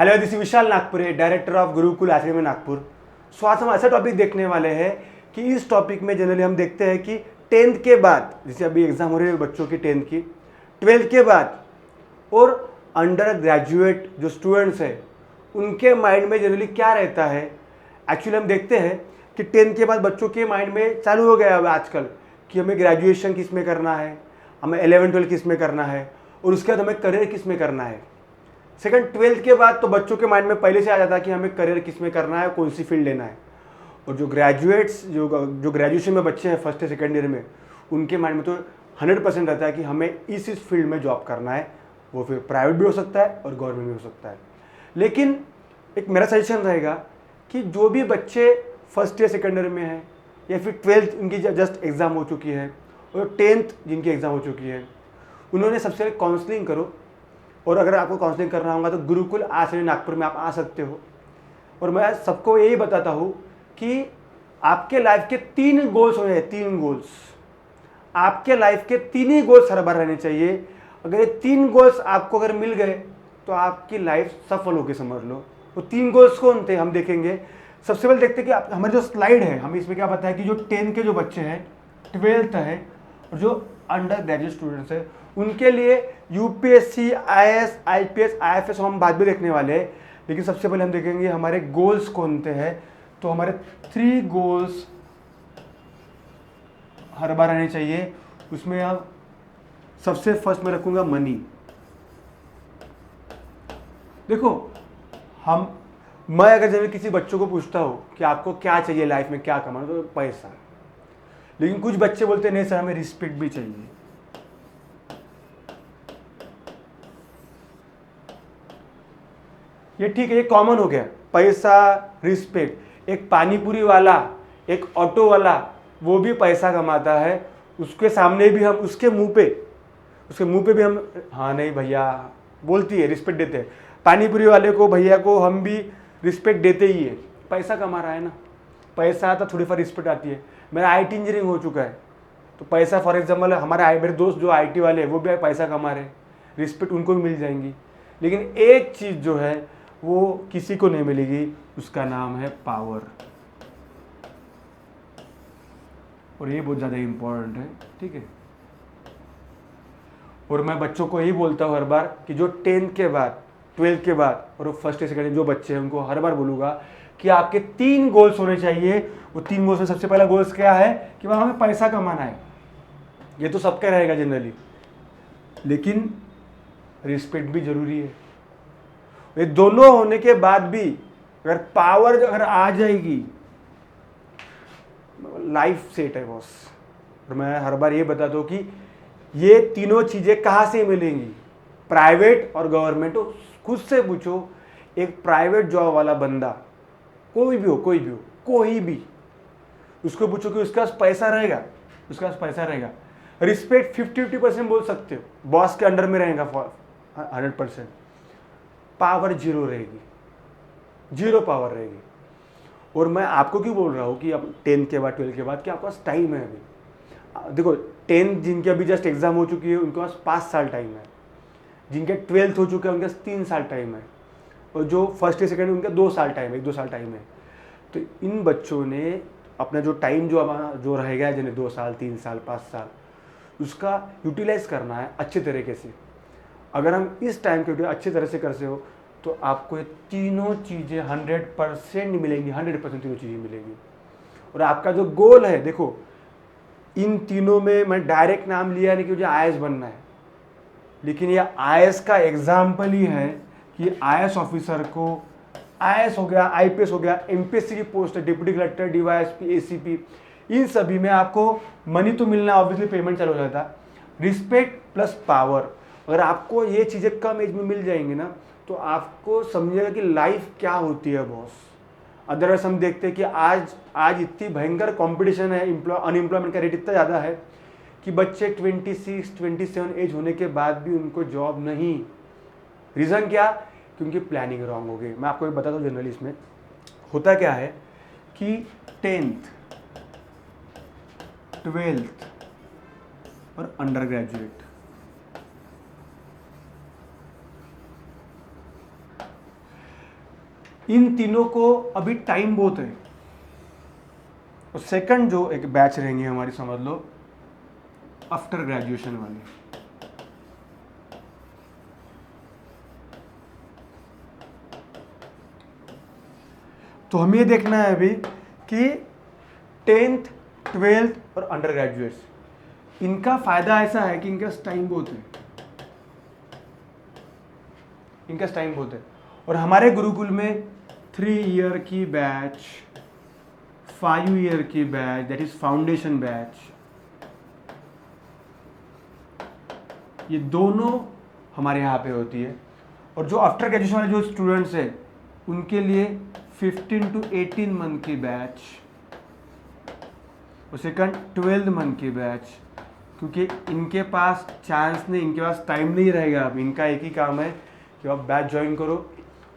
Hello, this Vishal Nagpure, director of Gurukul academy Nagpur. So आज हम ऐसा टॉपिक देखने वाले हैं कि इस टॉपिक में जनरली हम देखते हैं कि 10th के बाद, जैसे अभी एग्जाम हो रही है बच्चों की 10th की, 12th के बाद और अंडर ग्रेजुएट जो स्टूडेंट्स हैं उनके माइंड में जनरली क्या रहता है। एक्चुअली हम देखते हैं कि 10th के बाद बच्चों के माइंड में चालू हो गया है आजकल कि हमें ग्रेजुएशन किस में करना है, हमें 11th-12th किस में करना है और उसके बाद हमें करियर किस में करना है। सेकंड 12th के बाद तो बच्चों के माइंड में पहले से आ जाता है कि हमें करियर किस में करना है, कौन सी फील्ड लेना है। और जो ग्रेजुएट्स जो ग्रेजुएशन में बच्चे हैं फर्स्ट या सेकेंड ईयर में, उनके माइंड में तो 100% रहता है कि हमें इस फील्ड में जॉब करना है। वो फिर प्राइवेट भी हो सकता है और गवर्नमेंट भी हो सकता है। लेकिन एक मेरा सजेशन रहेगा कि जो भी बच्चे फर्स्ट या सेकेंड ईयर में हैं या फिर 12th उनकी जस्ट एग्ज़ाम हो चुकी है और 10th जिनकी एग्ज़ाम हो चुकी है, उन्होंने सबसे पहले काउंसलिंग करो। और अगर आपको काउंसलिंग करना होगा तो गुरुकुल एकेडमी नागपुर में आप आ सकते हो। और मैं सबको यही बताता हूँ कि आपके लाइफ के 3 गोल्स होने हैं। 3 गोल्स, आपके लाइफ के 3 ही गोल्स हर बार रहने चाहिए। अगर ये 3 गोल्स आपको अगर मिल गए तो आपकी लाइफ सफल होगी, समझ लो। वो 3 गोल्स कौन थे हम देखेंगे। सबसे पहले देखते हैं कि हमारे जो स्लाइड है, हमें इसमें क्या पता है कि जो 10 के जो बच्चे हैं, 12th है और जो अंडर ग्रेजुएट स्टूडेंट्स है, उनके लिए यूपीएससी, आईएएस, आईपीएस, आईएफएस हम बाद में देखने वाले हैं। लेकिन सबसे पहले हम देखेंगे हमारे गोल्स कौन से हैं। तो हमारे 3 गोल्स हर बार रहने चाहिए। उसमें अब सबसे फर्स्ट में रखूंगा मनी। देखो, मैं अगर जब किसी बच्चों को पूछता हूँ कि आपको क्या चाहिए लाइफ में, क्या कमाना, तो पैसा। लेकिन कुछ बच्चे बोलते हैं नहीं सर, हमें रिस्पेक्ट भी चाहिए। ये ठीक है, ये कॉमन हो गया, पैसा, रिस्पेक्ट। एक पानीपुरी वाला, एक ऑटो वाला, वो भी पैसा कमाता है। उसके सामने भी हम उसके मुंह पे भी हम हाँ नहीं भैया बोलती है, रिस्पेक्ट देते हैं। पानीपुरी वाले को, भैया को हम भी रिस्पेक्ट देते ही है, पैसा कमा रहा है ना। पैसा आता थोड़ी फॉर रिस्पेक्ट आती है। मेरा आईटी इंजीनियरिंग हो चुका है तो पैसा, फॉर एग्जाम्पल मेरे दोस्त जो आईटी वाले हैं वो भी पैसा कमा रहे हैं, रिस्पेक्ट उनको भी मिल जाएंगी। लेकिन एक चीज़ जो है वो किसी को नहीं मिलेगी, उसका नाम है पावर। और ये बहुत ज़्यादा इम्पोर्टेंट है, ठीक है। और मैं बच्चों को यही बोलता हूँ हर बार कि जो 10th के बाद, 12th के बाद और फर्स्ट या सेकेंड जो बच्चे हैं, उनको हर बार बोलूँगा कि आपके 3 गोल्स होने चाहिए। वो 3 गोल्स में सबसे पहला गोल्स क्या है कि वह हमें पैसा कमाना है। ये तो सबका रहेगा जनरली, लेकिन रिस्पेक्ट भी जरूरी है। ये दोनों होने के बाद भी अगर पावर अगर आ जाएगी, लाइफ सेट है बॉस। और मैं हर बार ये बताता हूँ कि ये तीनों चीज़ें कहाँ से मिलेंगी, प्राइवेट और गवर्नमेंट। तो खुद से पूछो, एक प्राइवेट जॉब वाला बंदा, कोई भी, उसको पूछो कि उसके पास पैसा रहेगा, रिस्पेक्ट 50-50% बोल सकते हो, बॉस के अंडर में रहेगा 100%, पावर जीरो पावर रहेगी। और मैं आपको क्यों बोल रहा हूँ कि अब 10th के बाद, 12th के बाद, कि आपके पास टाइम है अभी। देखो, 10th जिनके अभी जस्ट एग्जाम हो चुकी है उनके पास 5 साल टाइम है, जिनके 12th हो चुके हैं उनके पास 3 साल टाइम है, और जो फर्स्ट या सेकेंड उनका 2 साल टाइम है, 1-2 साल टाइम है। तो इन बच्चों ने अपना जो टाइम जो रहेगा, जिन्हें 2 साल, 3 साल, 5 साल, उसका यूटिलाइज करना है अच्छे तरीके से। अगर हम इस टाइम के अच्छी तरह से करते हो तो आपको ये तीनों चीज़ें 100% मिलेंगी, 100% तीनों चीज़ें मिलेंगी। और आपका जो गोल है, देखो इन तीनों में मैं डायरेक्ट नाम लिया नहीं कि मुझे आईएएस बनना है, लेकिन ये आईएएस का एग्जाम्पल ही है कि आईएएस ऑफिसर को, आईएएस हो गया, आईपीएस हो गया, एमपीएससी की पोस्ट है, डिप्टी कलेक्टर, डीवाईएसपी, एसीपी, इन सभी में आपको मनी तो मिलना, ऑब्वियसली पेमेंट चालू हो जाता है। रिस्पेक्ट प्लस पावर, अगर आपको ये चीज़ें कम एज में मिल जाएंगी ना तो आपको समझिएगा कि लाइफ क्या होती है बॉस। अदरवाइज हम देखते हैं कि आज इतनी भयंकर कंपटीशन है, अनएम्प्लॉयमेंट का रेट इतना ज़्यादा है कि बच्चे 26-27 एज होने के बाद भी उनको जॉब नहीं। रीज़न क्या? क्योंकि प्लानिंग रॉन्ग हो गई। मैं आपको ये बताता हूँ, जनरली इसमें होता क्या है कि 10th, 12th और अंडर ग्रेजुएट, इन तीनों को अभी टाइम बहुत है। और सेकंड जो एक बैच रहेंगे हमारी, समझ लो आफ्टर ग्रेजुएशन वाले। तो हमें ये देखना है अभी कि 10th 12th और अंडर ग्रेजुएट्स, इनका फायदा ऐसा है कि इनका टाइम बहुत है, इनका टाइम बहुत है। और हमारे गुरुकुल में 3 ईयर की बैच, 5 ईयर की batch, that is foundation batch, ये दोनों हमारे यहाँ पे होती है। और जो आफ्टर ग्रेजुएशन वाले जो स्टूडेंट्स हैं उनके लिए 15 to 18 मंथ की बैच, और सेकंड 12 मंथ की बैच, क्योंकि इनके पास चांस नहीं, इनके पास टाइम नहीं रहेगा। अब इनका एक ही काम है कि आप बैच ज्वाइन करो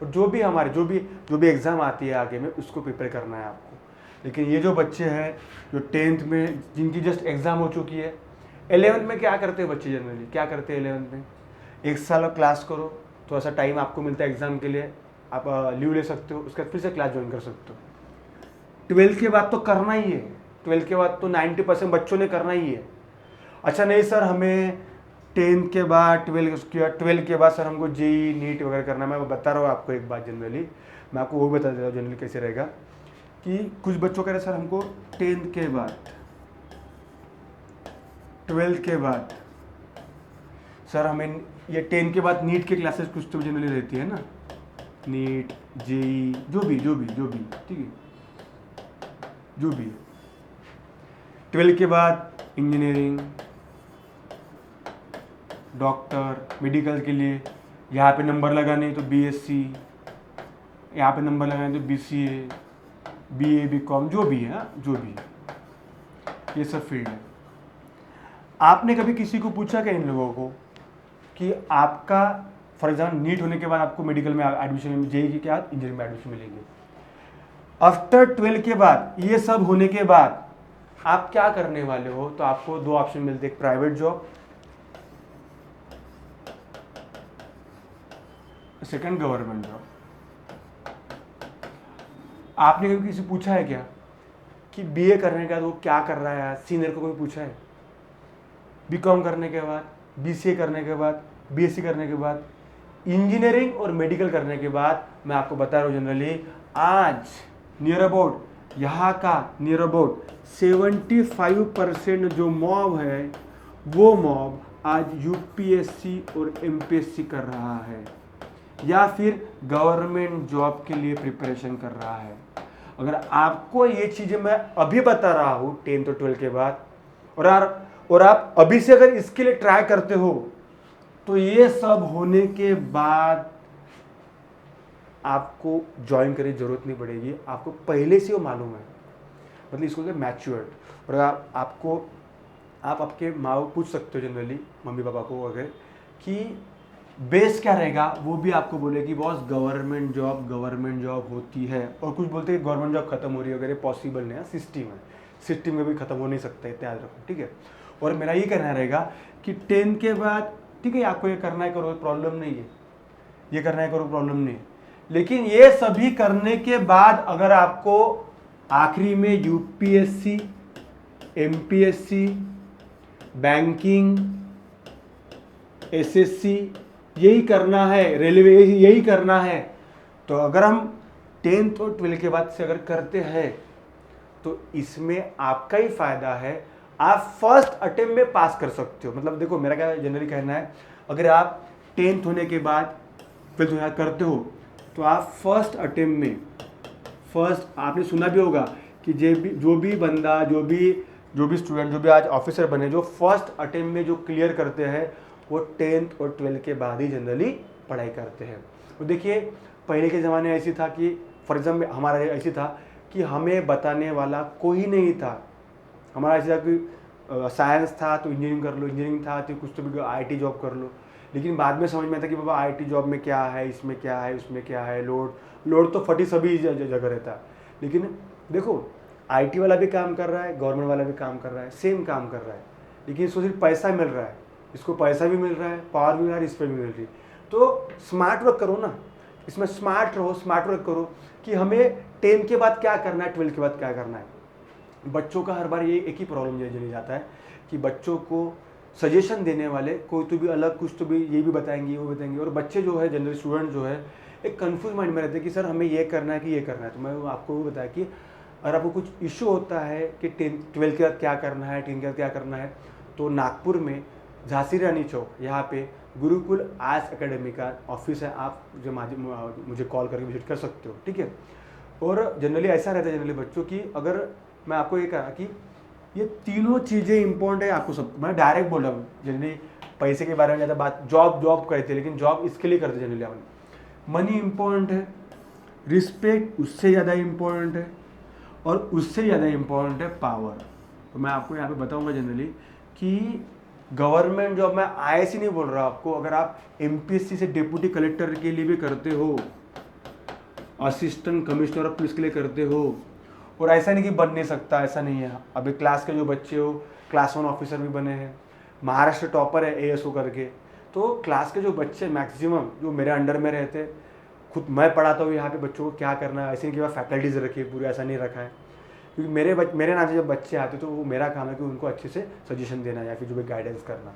और जो भी हमारे जो भी एग्ज़ाम आती है आगे में उसको प्रिपेयर करना है आपको। लेकिन ये जो बच्चे हैं जो 10th में जिनकी जस्ट एग्ज़ाम हो चुकी है, 11th में क्या करते हैं बच्चे जनरली, क्या करते हैं 11th में, 1 साल क्लास करो, थोड़ा सा टाइम आपको मिलता है एग्ज़ाम के लिए, आप लीव ले सकते हो, उसके बाद फिर से क्लास ज्वाइन कर सकते हो। 12th के बाद तो करना ही है, 12th के बाद तो 90% बच्चों ने करना ही है। अच्छा नहीं सर, हमें 10th के बाद 12th के बाद सर हमको जेई नीट वगैरह करना है। मैं बता रहा हूँ आपको एक बात, जनरली मैं आपको वो बता देता हूँ जनरली कैसे रहेगा कि कुछ बच्चों कह रहे सर हमको 10th के बाद 12th के बाद सर हमें ये 10th के बाद नीट के क्लासेस कुछ तो जनरली रहती है ना, नीट जेई जो भी ठीक है, जो भी 12th के बाद इंजीनियरिंग, डॉक्टर, मेडिकल के लिए यहाँ पे नंबर लगाने तो बीएससी, यहाँ पे नंबर लगाने तो बीसीए, बीए, बीकॉम, जो भी है, जो भी है, ये सब फील्ड है। आपने कभी किसी को पूछा क्या इन लोगों को कि आपका फॉर एग्जाम्पल नीट होने के बाद आपको मेडिकल में एडमिशन, जेई के बाद इंजीनियरिंग में एडमिशन मिलेंगे, आफ्टर 12 के बाद ये सब होने के बाद आप क्या करने वाले हो? तो आपको 2 ऑप्शन मिलते हैं, एक private job, second government job. आपने कभी किसी पूछा है क्या कि बीए करने के बाद वो क्या कर रहा है? सीनियर को कोई पूछा है? बीकॉम करने के बाद, बीसीए करने के बाद, बीएससी करने के बाद, इंजीनियरिंग और मेडिकल करने के बाद, मैं आपको बता रहा हूँ जनरली आज नियर अबाउट यहाँ का नियर अबाउट 75% जो मॉब है वो मॉब आज यूपीएससी और एमपीएससी कर रहा है या फिर गवर्नमेंट जॉब के लिए प्रिपरेशन कर रहा है। अगर आपको ये चीज़ें मैं अभी बता रहा हूँ 10th और 12th के बाद, और आप अभी से अगर इसके लिए ट्राई करते हो तो ये सब होने के बाद आपको ज्वाइन करने की जरूरत नहीं पड़ेगी, आपको पहले से वो मालूम है, मतलब इसको कहते हैं मैच्योर्ड। और आप आपके माँ को पूछ सकते हो जनरली, मम्मी पापा को अगर, कि बेस क्या रहेगा, वो भी आपको बोले कि बॉस गवर्नमेंट जॉब होती है। और कुछ बोलते हैं गवर्नमेंट जॉब खत्म हो रही है अगर, ये पॉसिबल नहीं है, सिस्टम में भी खत्म हो नहीं सकता, इतना याद रखो, ठीक है। और मेरा ये कहना रहेगा कि 10th के बाद ठीक है आपको ये करना है करो, प्रॉब्लम नहीं है, ये करना है करो, प्रॉब्लम नहीं है। लेकिन ये सभी करने के बाद अगर आपको आखिरी में यूपीएससी, एमपीएससी, बैंकिंग, एसएससी यही करना है, रेलवे यही करना है, तो अगर हम 10th और 12th के बाद से अगर करते हैं तो इसमें आपका ही फायदा है, आप फर्स्ट अटेम्प्ट में पास कर सकते हो। मतलब देखो मेरा क्या जनरली कहना है, अगर आप 10th होने के बाद 12th करते हो तो आप फर्स्ट अटेम्प्ट में, फर्स्ट आपने सुना भी होगा कि जो भी बंदा, जो भी स्टूडेंट, जो भी आज ऑफिसर बने, जो फर्स्ट अटेम्प्ट में जो क्लियर करते हैं वो 10th और 12th के बाद ही जनरली पढ़ाई करते हैं। तो देखिए पहले के ज़माने ऐसी था कि फॉर एग्जाम्पल हमारा ऐसी था कि हमें बताने वाला कोई नहीं था, हमारा ऐसा कि साइंस था तो इंजीनियरिंग कर लो, इंजीनियरिंग था तो कुछ तो भी आईटी जॉब कर लो। लेकिन बाद में समझ में आता कि बाबा आईटी जॉब में क्या है, इसमें क्या है, उसमें क्या है, लोड तो फटी सभी जगह रहता है। लेकिन देखो आईटी वाला भी काम कर रहा है, गवर्नमेंट वाला भी काम कर रहा है, सेम काम कर रहा है, लेकिन इसको सिर्फ पैसा मिल रहा है, इसको पैसा भी मिल रहा है, पावर भी मिल रहा है, इस पर भी मिल रही है। तो स्मार्ट वर्क करो ना, इसमें स्मार्ट रहो, स्मार्ट वर्क करो कि हमें 10 के बाद क्या करना है, 12 के बाद क्या करना है। बच्चों का हर बार ये एक ही प्रॉब्लम ये जाता है कि बच्चों को सजेशन देने वाले कोई तो भी अलग कुछ तो भी ये भी बताएंगे वो बताएंगे, और बच्चे जो है जनरल स्टूडेंट जो है एक कंफ्यूज माइंड में रहते हैं कि सर हमें ये करना है कि ये करना है। तो मैं आपको वो बताया कि अगर आपको कुछ इशू होता है कि 12 के बाद क्या करना है, 10 के बाद क्या करना है, तो नागपुर में झांसी रानी चौक यहाँ पे गुरुकुल आर्ट्स एकेडमी का ऑफिस है, आप जो मुझे कॉल करके विजिट कर सकते हो, ठीक है। और जनरली ऐसा रहता है जनरली बच्चों की, अगर मैं आपको ये कहा कि ये तीनों चीज़ें इंपॉर्टेंट है आपको सब, मैं डायरेक्ट बोल रहा हूँ। जनरली पैसे के बारे में ज़्यादा बात जॉब करते हैं, लेकिन जॉब इसके लिए करते जनरली अपन, मनी इम्पोर्टेंट है, रिस्पेक्ट उससे ज़्यादा इम्पोर्टेंट है, और उससे ज़्यादा इम्पोर्टेंट है पावर। तो मैं आपको यहाँ पे बताऊँगा जनरली कि गवर्नमेंट जॉब में IAS नहीं बोल रहा आपको, अगर आप MPSC से डिप्टी कलेक्टर के लिए भी करते हो, असिस्टेंट कमिश्नर ऑफ पुलिस के लिए करते हो, और ऐसा नहीं कि बन नहीं सकता, ऐसा नहीं है। अभी क्लास के जो बच्चे हो क्लास 1 ऑफिसर भी बने हैं, महाराष्ट्र टॉपर है ASO करके। तो क्लास के जो बच्चे मैक्सिमम जो मेरे अंडर में रहते हैं, खुद मैं पढ़ाता हूँ यहाँ पे बच्चों को क्या करना है, ऐसे नहीं कि फैकल्टीज रखी है पूरी, ऐसा नहीं रखा है। क्योंकि मेरे नाम से जब बच्चे आते तो वो मेरा काम है कि उनको अच्छे से सजेशन देना या फिर जो भी गाइडेंस करना,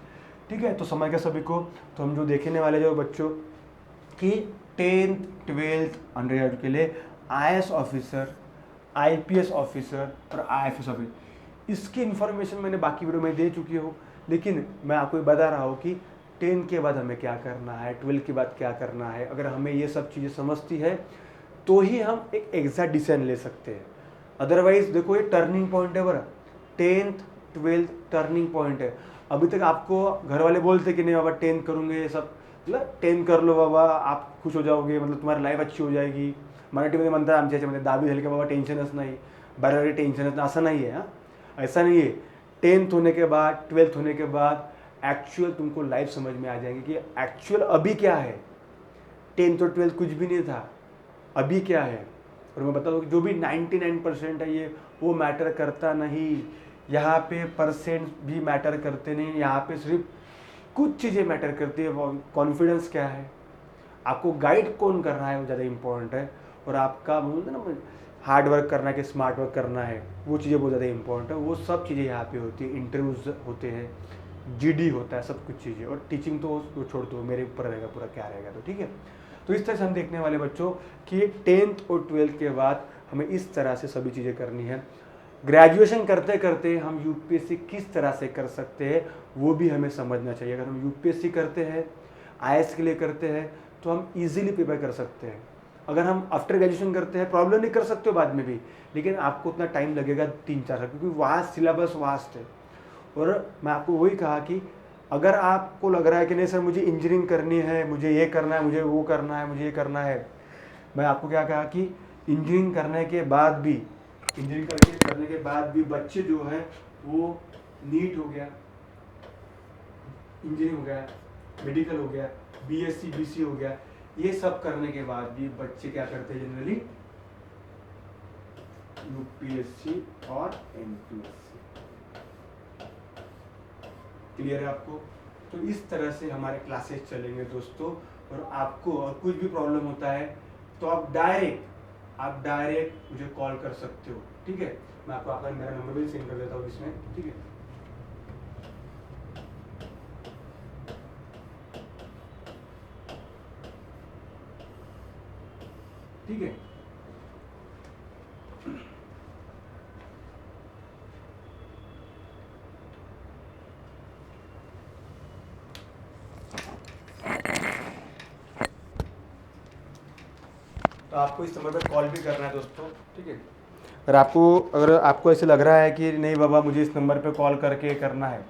ठीक है। तो समझ गए सभी को। तो हम जो देखने वाले जो बच्चों की 10th 12th अंडर ग्रेजुएट के लिए IAS ऑफिसर, IPS ऑफिसर और IFS ऑफिसर, इसकी इन्फॉर्मेशन मैंने बाकी वीडियो में दे चुकी हूँ, लेकिन मैं आपको बता रहा हूँ कि 10 के बाद हमें क्या करना है, 12 के बाद क्या करना है। अगर हमें ये सब चीज़ें समझती है तो ही हम एक एग्जैक्ट डिसीजन ले सकते हैं। अदरवाइज देखो ये टर्निंग पॉइंट है बरा, 10th 12th टर्निंग पॉइंट है। अभी तक आपको घर वाले बोलते कि नहीं बाबा 10 करूँगे, ये सब मतलब 10 कर लो बाबा आप खुश हो जाओगे, मतलब तुम्हारी लाईफ अच्छी हो जाएगी। मराठीमध्ये म्हणतात आमच्या ह्याच्यामध्ये 10वी झाली की बाबा टेन्शनच नाही, 12वी टेन्शनच नाही, असं नहीं है। हाँ ऐसा नहीं है। 10th होने के बाद 12th होने के बाद एक्चुअल तुमको लाइफ समझ में आ जाएंगे कि एक्चुअल अभी क्या है। 10th और 12th कुछ भी नहीं था, अभी क्या है। और मैं बता दूँ जो भी 99% है ये वो मैटर करता नहीं, यहाँ पे परसेंट भी मैटर करते नहीं, यहाँ पे सिर्फ कुछ चीज़ें मैटर करती है। कॉन्फिडेंस क्या है, आपको गाइड कौन कर रहा है वो ज़्यादा इंपॉर्टेंट है, और आपका बोलते ना हार्ड वर्क करना है कि स्मार्ट वर्क करना है, वो चीज़ें बहुत ज़्यादा इंपॉर्टेंट है। वो सब चीज़ें यहाँ पे होती है, इंटरव्यूज होते हैं, GD होता है, सब कुछ चीज़ें। और टीचिंग तो छोड़ दो, मेरे ऊपर रहेगा पूरा क्या रहेगा, तो ठीक है। तो इस तरह से हम देखने वाले बच्चों कि 10th और 12th के बाद हमें इस तरह से सभी चीज़ें करनी है। ग्रेजुएशन करते करते हम UPSC किस तरह से कर सकते हैं वो भी हमें समझना चाहिए। अगर हम UPSC करते हैं, IAS के लिए करते हैं, तो हम इजीली प्रिपेयर कर सकते हैं। अगर हम आफ्टर ग्रेजुएशन करते हैं प्रॉब्लम नहीं कर सकते हो बाद में भी, लेकिन आपको उतना टाइम लगेगा 3-4 साल, क्योंकि वास्ट सिलेबस वास्ट है। और मैं आपको वही कहा कि अगर आपको लग रहा है कि नहीं सर मुझे इंजीनियरिंग करनी है, मुझे ये करना है, मुझे वो करना है, मुझे ये करना है, मैं आपको क्या कहा कि इंजीनियरिंग करने के बाद भी बच्चे जो है वो नीट हो गया, इंजीनियरिंग हो गया, मेडिकल हो गया, BSc BC हो गया, ये सब करने के बाद भी बच्चे क्या करते हैं जनरली UPSC और MPSC। क्लियर है आपको? तो इस तरह से हमारे क्लासेस चलेंगे दोस्तों। और आपको और कुछ भी प्रॉब्लम होता है तो आप डायरेक्ट मुझे कॉल कर सकते हो, ठीक है। मैं आपको आपका मेरा नंबर भी सेंड कर देता हूँ इसमें, ठीक है। ठीक है, तो आपको इस नंबर पर कॉल भी करना है दोस्तों, ठीक है। अगर आपको ऐसे लग रहा है कि नहीं बाबा मुझे इस नंबर पे कॉल करके करना है,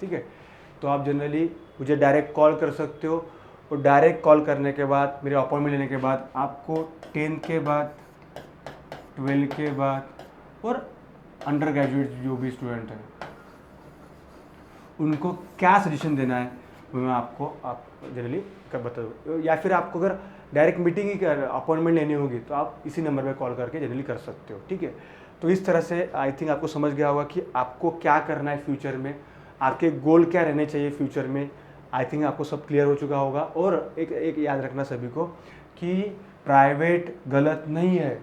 ठीक है, तो आप जनरली मुझे डायरेक्ट कॉल कर सकते हो। और डायरेक्ट कॉल करने के बाद मेरे अपॉइंटमेंट लेने के बाद आपको 10 के बाद 12 के बाद और अंडर ग्रेजुएट जो भी स्टूडेंट हैं उनको क्या सजेशन देना है वो मैं आपको जनरली बता दूँ। या फिर आपको अगर डायरेक्ट मीटिंग ही अपॉइंटमेंट लेनी होगी तो आप इसी नंबर पे कॉल करके जनरली कर सकते हो, ठीक है। तो इस तरह से आई थिंक आपको समझ गया होगा कि आपको क्या करना है फ्यूचर में, आपके गोल क्या रहने चाहिए फ्यूचर में। आई थिंक आपको सब क्लियर हो चुका होगा। और एक याद रखना सभी को कि प्राइवेट गलत नहीं है,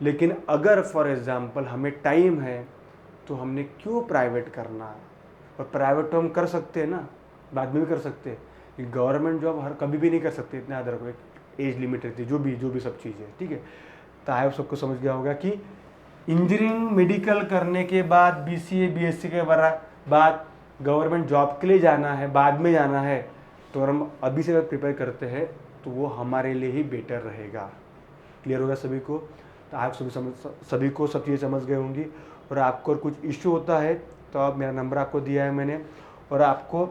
लेकिन अगर फॉर एग्ज़ाम्पल हमें टाइम है तो हमने क्यों प्राइवेट करना है। और प्राइवेट तो हम कर सकते हैं ना, बाद में भी कर सकते हैं। गवर्नमेंट जॉब हर कभी भी नहीं कर सकते, इतने अदर को एक एज लिमिट रहती है, जो भी सब चीज़ें, ठीक है। तो आई सबको समझ गया होगा कि इंजीनियरिंग मेडिकल करने के बाद BCA BSc के बाद गवर्नमेंट जॉब के लिए जाना है, बाद में जाना है, तो अगर हम अभी से प्रिपेयर करते हैं तो वो हमारे लिए ही बेटर रहेगा। क्लियर होगा सभी को। तो आप सभी को सब चीज़ें समझ गए होंगी। और आपको कुछ इश्यू होता है तो आप, मेरा नंबर आपको दिया है मैंने, और आपको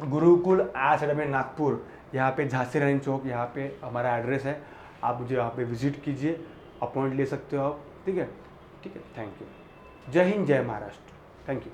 गुरुकुल एकेडमी नागपुर, यहाँ पे झांसी रानी चौक, यहाँ पे हमारा एड्रेस है। आप मुझे यहाँ पे विजिट कीजिए, अपॉइंट ले सकते हो आप, ठीक है। Thank you. जय हिंद, जय महाराष्ट्र। Thank you.